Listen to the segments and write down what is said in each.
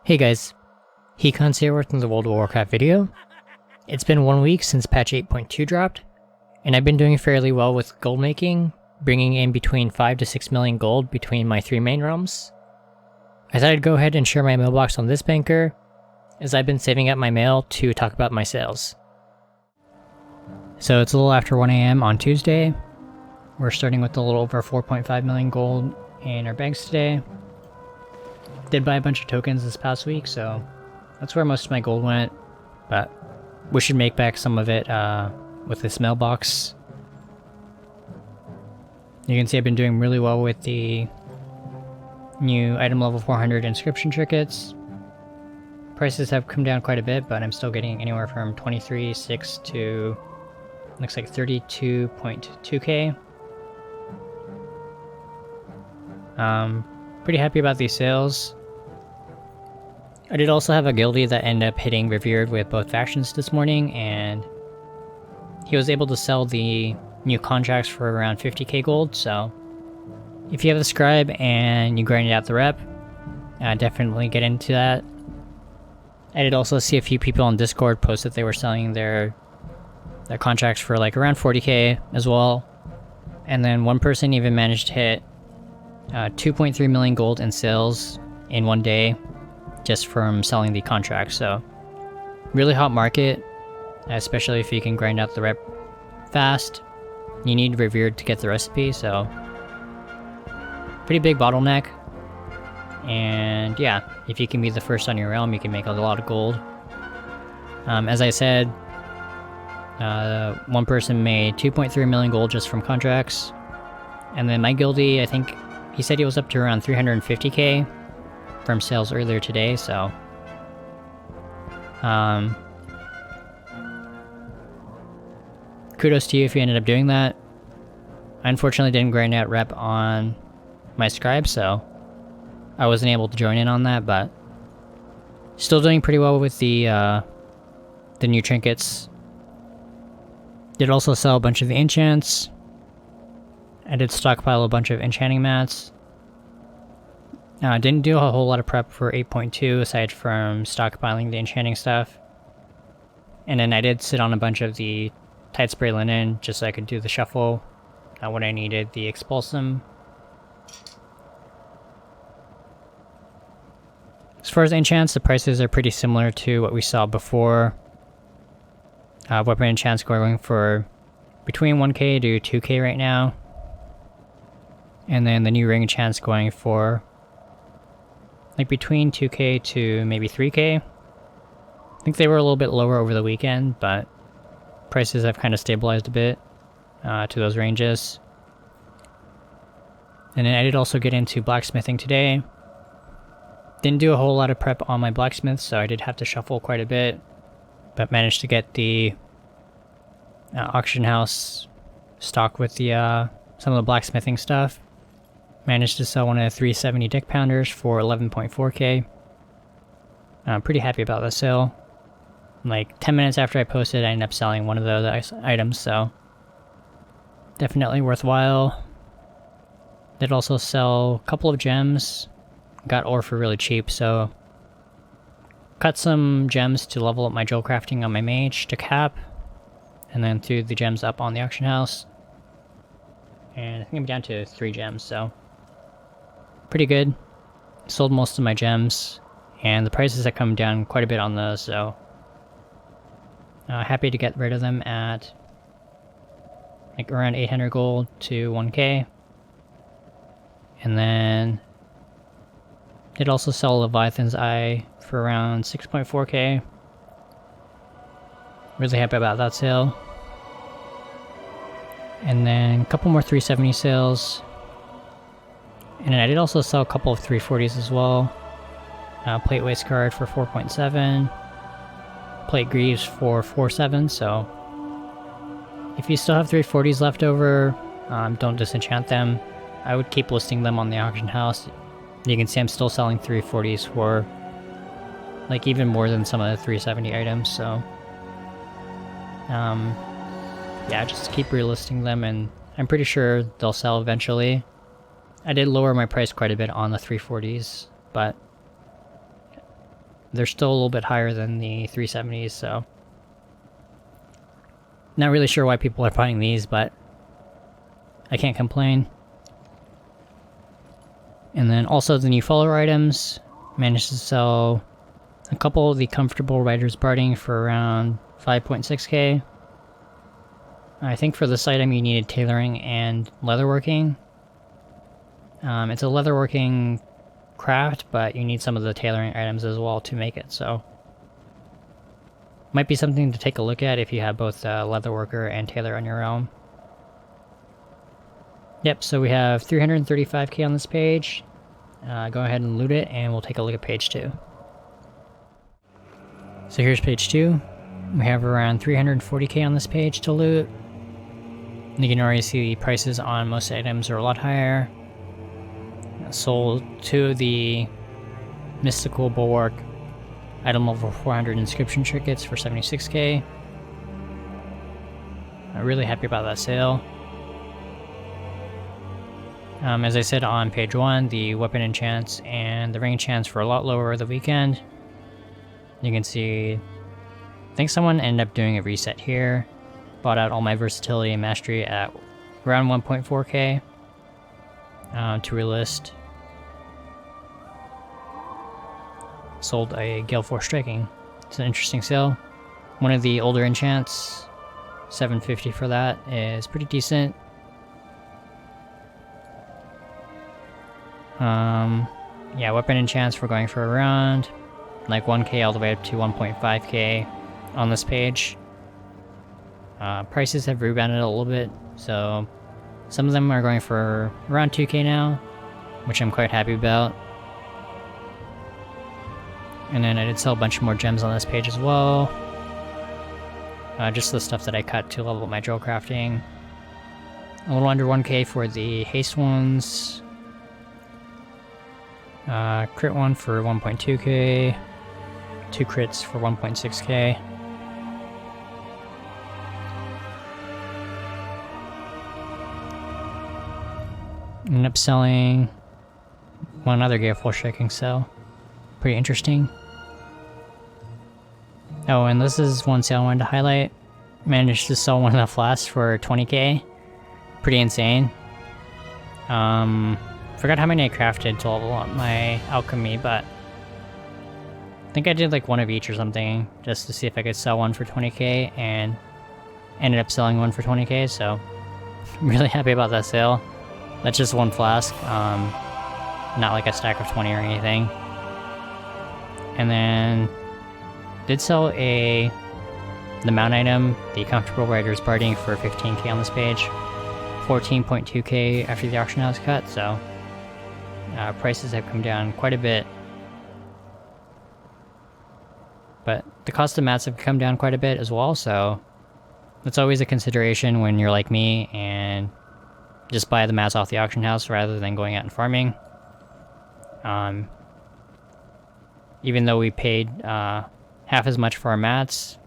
Hey guys, Hecons here with the World of Warcraft video. It's been 1 week since patch 8.2 dropped, and I've been doing fairly well with gold making, bringing in between 5 to 6 million gold between my 3 main realms. I thought I'd go ahead and share my mailbox on this banker, as I've been saving up my mail to talk about my sales. So it's a little after 1 AM on Tuesday. We're starting with a little over 4.5 million gold in our banks today. Did buy a bunch of tokens this past week, so that's where most of my gold went, but we should make back some of it with this mailbox. You can see I've been doing really well with the new item level 400 inscription trinkets. Prices have come down quite a bit, but I'm still getting anywhere from 23.6 to looks like 32.2k. Pretty happy about these sales. I did also have a guildie that ended up hitting revered with both factions this morning, and he was able to sell the new contracts for around 50k gold, so if you have the scribe and you grinded out the rep, definitely get into that. I did also see a few people on Discord post that they were selling their contracts for like around 40k as well, and then one person even managed to hit 2.3 million gold in sales in 1 day just from selling the contract. So really hot market, especially if you can grind out the rep fast. You need revered to get the recipe, so pretty big bottleneck. And yeah, if you can be the first on your realm, you can make a lot of gold. As I said, one person made 2.3 million gold just from contracts, and then my guildie, I think he said he was up to around 350k from sales earlier today, so kudos to you if you ended up doing that. I unfortunately didn't grind out rep on my scribe, so I wasn't able to join in on that, but still doing pretty well with the new trinkets. Did also sell a bunch of the enchants. I did stockpile a bunch of enchanting mats. Didn't do a whole lot of prep for 8.2 aside from stockpiling the enchanting stuff. And then I did sit on a bunch of the tight spray linen just so I could do the shuffle when I needed the expulsum. As far as enchants, the prices are pretty similar to what we saw before. Weapon enchants going for between 1k to 2k right now. And then the new ring enchants going for like between 2k to maybe 3k. I think they were a little bit lower over the weekend, but prices have kind of stabilized a bit to those ranges. And then I did also get into blacksmithing today. Didn't do a whole lot of prep on my blacksmith, so I did have to shuffle quite a bit, but managed to get the auction house stock with the some of the blacksmithing stuff. Managed to sell one of the 370 dick pounders for 11.4k. I'm pretty happy about that sale. Like 10 minutes after I posted, I ended up selling one of those items, so definitely worthwhile. Did also sell a couple of gems. Got ore for really cheap, so cut some gems to level up my jewel crafting on my mage to cap, and then threw the gems up on the auction house. And I think I'm down to 3 gems, so pretty good. Sold most of my gems, and the prices have come down quite a bit on those, so happy to get rid of them at like around 800 gold to 1k. And then did also sell Leviathan's Eye for around 6.4k. Really happy about that sale. And then a couple more 370 sales. And then I did also sell a couple of 340s as well. Plate Waste Guard for 4.7. Plate Greaves for 4.7, so if you still have 340s left over, don't disenchant them. I would keep listing them on the auction house. You can see I'm still selling 340s for like even more than some of the 370 items, so yeah, just keep relisting them, and I'm pretty sure they'll sell eventually. I did lower my price quite a bit on the 340s, but they're still a little bit higher than the 370s, so not really sure why people are buying these, but I can't complain. And then also the new follower items, managed to sell a couple of the comfortable Riders Barding for around 5.6k. I think for this item you needed tailoring and leatherworking. It's a leatherworking craft, but you need some of the tailoring items as well to make it, so might be something to take a look at if you have both leatherworker and tailor on your realm. Yep, so we have 335k on this page. Go ahead and loot it, and we'll take a look at page 2. So here's page 2. We have around 340k on this page to loot. You can already see the prices on most items are a lot higher. Sold 2 of the Mystical Bulwark item level 400 inscription trinkets for 76k. I'm really happy about that sale. As I said on page 1, the weapon enchants and the ring enchants were a lot lower over the weekend. You can see, I think someone ended up doing a reset here. Bought out all my versatility and mastery at around 1.4k to relist. Sold a Gale Force Striking. It's an interesting sale. One of the older enchants, 750 for that, is pretty decent. Yeah, weapon enchants we're going for around like 1k all the way up to 1.5k on this page. Prices have rebounded a little bit, so some of them are going for around 2k now, which I'm quite happy about. And then I did sell a bunch more gems on this page as well. Just the stuff that I cut to level up my drill crafting. A little under 1k for the haste ones. Crit one for 1.2k. 2 crits for 1.6k. Ended up selling one other Gale Force Striking sale. Pretty interesting. Oh, and this is one sale I wanted to highlight. Managed to sell one of the flasks for 20k. Pretty insane. Forgot how many I crafted to level up my alchemy, but I think I did like one of each or something, just to see if I could sell one for 20k, and ended up selling one for 20k, so I'm really happy about that sale. That's just one flask, not like a stack of 20 or anything. And then did sell the mount item, the Comfortable Riders Barding, for 15k on this page. 14.2k after the auction house cut, so prices have come down quite a bit. But the cost of mats have come down quite a bit as well, so that's always a consideration when you're like me and just buy the mats off the auction house rather than going out and farming. Even though we paid half as much for our mats,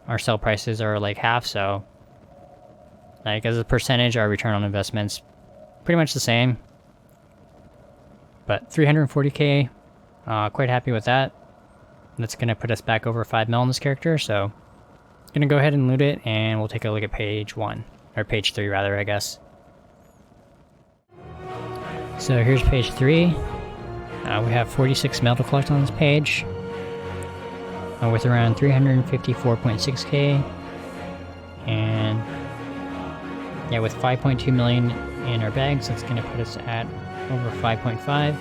our sell prices are like half, so like as a percentage, our return on investment's pretty much the same. But 340k, quite happy with that. That's gonna put us back over 5 mil in this character, so gonna go ahead and loot it, and we'll take a look at page 1, or page 3 rather, I guess. So here's page 3. We have 46 mail to collect on this page, with around 354.6k, and yeah, with 5.2 million in our bags, that's going to put us at over 5.5,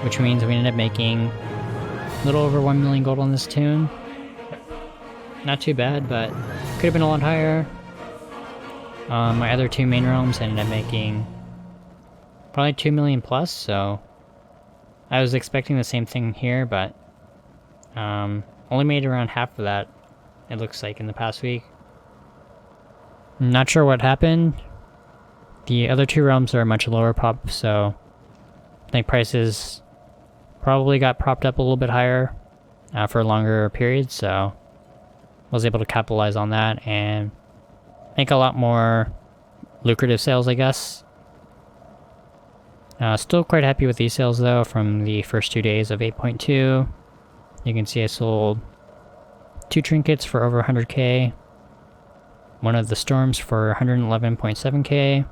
which means we ended up making a little over 1 million gold on this tune. Not too bad, but could have been a lot higher. My other 2 main realms ended up making probably 2 million plus, so I was expecting the same thing here, but only made around half of that, it looks like, in the past week. Not sure what happened. The other 2 realms are much lower pop, so I think prices probably got propped up a little bit higher for a longer period, so I was able to capitalize on that and make a lot more lucrative sales, I guess. Still quite happy with these sales though, from the first 2 days of 8.2. You can see I sold 2 trinkets for over 100k, one of the storms for 111.7k,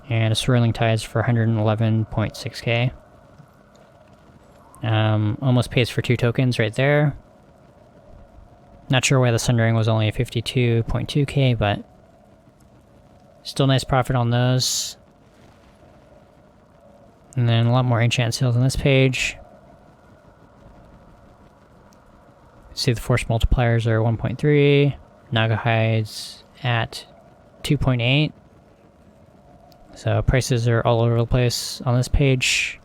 and a swirling tides for 111.6k. Almost pays for 2 tokens right there. Not sure why the Sundering was only 52.2k, but still nice profit on those. And then a lot more enchant sales on this page. See the force multipliers are 1.3, Naga hides at 2.8. So prices are all over the place on this page.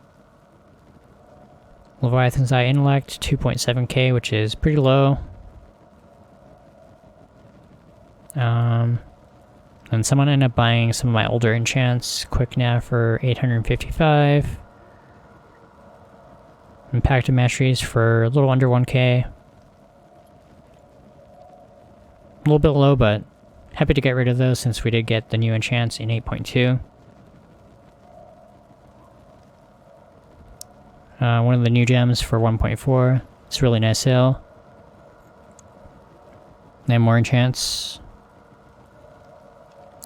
Leviathan's Eye Intellect, 2.7k, which is pretty low. And someone ended up buying some of my older enchants, Quick Nav for 855. Impact of Masteries for a little under 1k. A little bit low, but happy to get rid of those since we did get the new enchants in 8.2. One of the new gems for 1.4. It's a really nice sale. Then more enchants.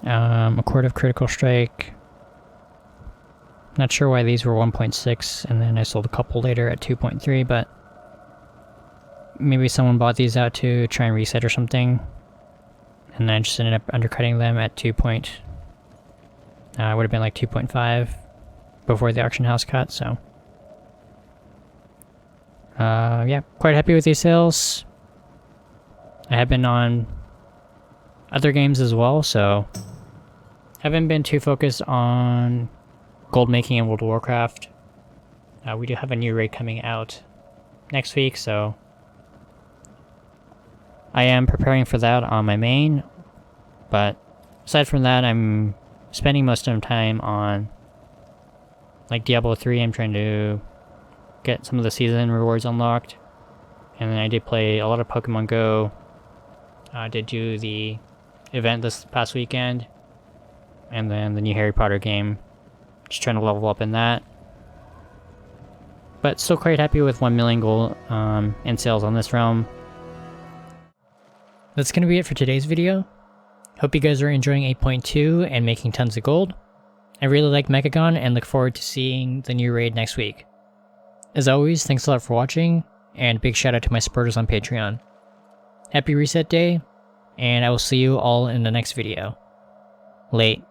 A Court of Critical Strike. Not sure why these were 1.6 and then I sold a couple later at 2.3, but maybe someone bought these out to try and reset or something. And I just ended up undercutting them at 2. It would have been like 2.5 before the auction house cut, so. Yeah, quite happy with these sales. I have been on other games as well, so haven't been too focused on gold making in World of Warcraft. We do have a new raid coming out next week, so I am preparing for that on my main, but aside from that, I'm spending most of my time on like Diablo 3. I'm trying to get some of the season rewards unlocked, and then I did play a lot of Pokemon Go. I did do the event this past weekend, and then the new Harry Potter game. Just trying to level up in that. But still quite happy with 1 million gold in sales on this realm. That's going to be it for today's video. Hope you guys are enjoying 8.2 and making tons of gold. I really like Mechagon and look forward to seeing the new raid next week. As always, thanks a lot for watching, and big shout out to my supporters on Patreon. Happy Reset Day, and I will see you all in the next video. Late.